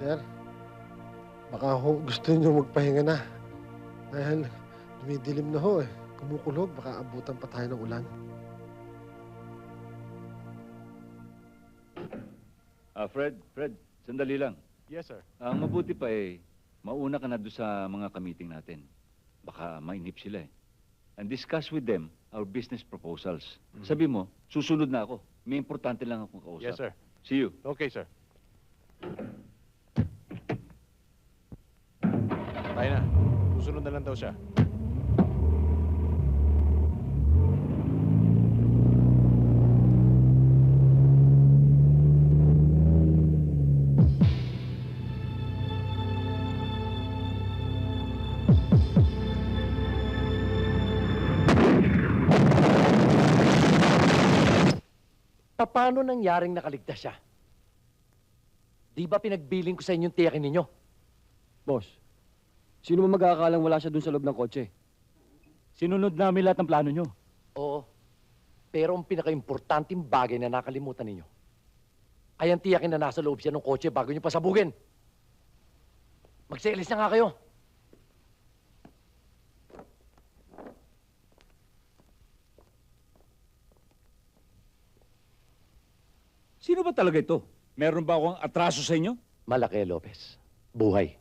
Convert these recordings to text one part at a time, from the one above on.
Sir, baka ho gusto niyo magpahinga na. Dahil dumidilim na ho eh. Kumukulog, baka abutan pa tayo ng ulan. Fred, sandali lang. Yes, sir. Ang mabuti pa mauna ka na doon sa mga ka-meeting natin. Baka mainip sila eh. And discuss with them our business proposals. Sabi mo, susunod na ako. May importante lang akong kausap. Yes, sir. See you. Okay, sir. Tayo na. Susunod na lang daw siya. Paano nangyaring nakaligtas siya? Di ba pinagbiling ko sa inyong tiyakin ninyo? Boss, sino ba mag-aakalang wala siya dun sa loob ng kotse? Sinunod namin lahat ng plano nyo. Oo. Pero ang pinaka-importanting bagay na nakalimutan ninyo ay ang tiyakin na nasa loob siya ng kotse bago nyo pasabugin. Magselis na nga kayo. Sino ba talaga ito? Meron ba akong atraso sa inyo? Malaki, Lopez. Buhay.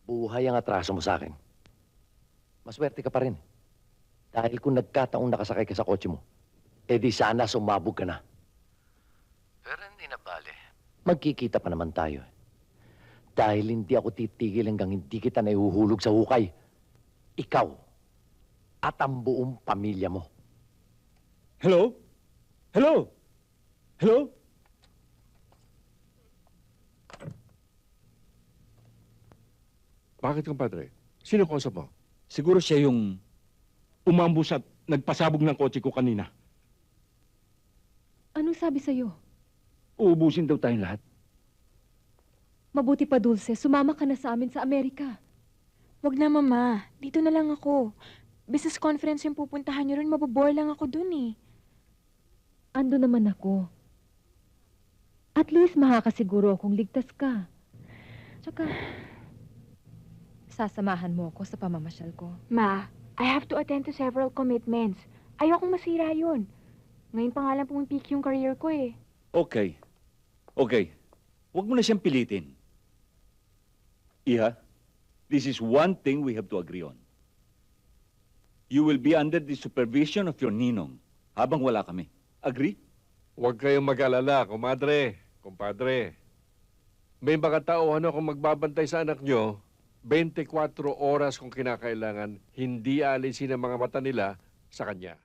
Buhay ang atraso mo sa akin. Maswerte ka pa rin. Dahil kung nagkataong nakasakay ka sa kotse mo, edi sana sumabog ka na. Pero hindi na bale. Magkikita pa naman tayo. Dahil hindi ako titigil hanggang hindi kita naihuhulog sa hukay. Ikaw at ang buong pamilya mo. Hello? Hello? Hello? Bakit, compadre? Sino kausap mo? Siguro siya yung umambus at nagpasabog ng kotse ko kanina. Anong sabi sa'yo? Uubusin daw tayong lahat. Mabuti pa, Dulce. Sumama ka na sa amin sa Amerika. Wag na, Mama. Dito na lang ako. Business conference yung pupuntahan niyo rin, mabobore lang ako dun eh. Ando naman ako. At least makakasiguro akong ligtas ka. Tsaka, sasamahan mo ako sa pamamasyal ko. Ma, I have to attend to several commitments. Ayokong masira yun. Ngayon pa nga lang pumipik yung career ko eh. Okay. Okay. Huwag mo na siyang pilitin. Iha, this is one thing we have to agree on. You will be under the supervision of your ninong habang wala kami. Agree? Huwag kayong mag-alala, kumadre, kumpadre. May mga tauhan akong magbabantay sa anak nyo, 24 oras kung kinakailangan, hindi alisin ang mga mata nila sa kanya.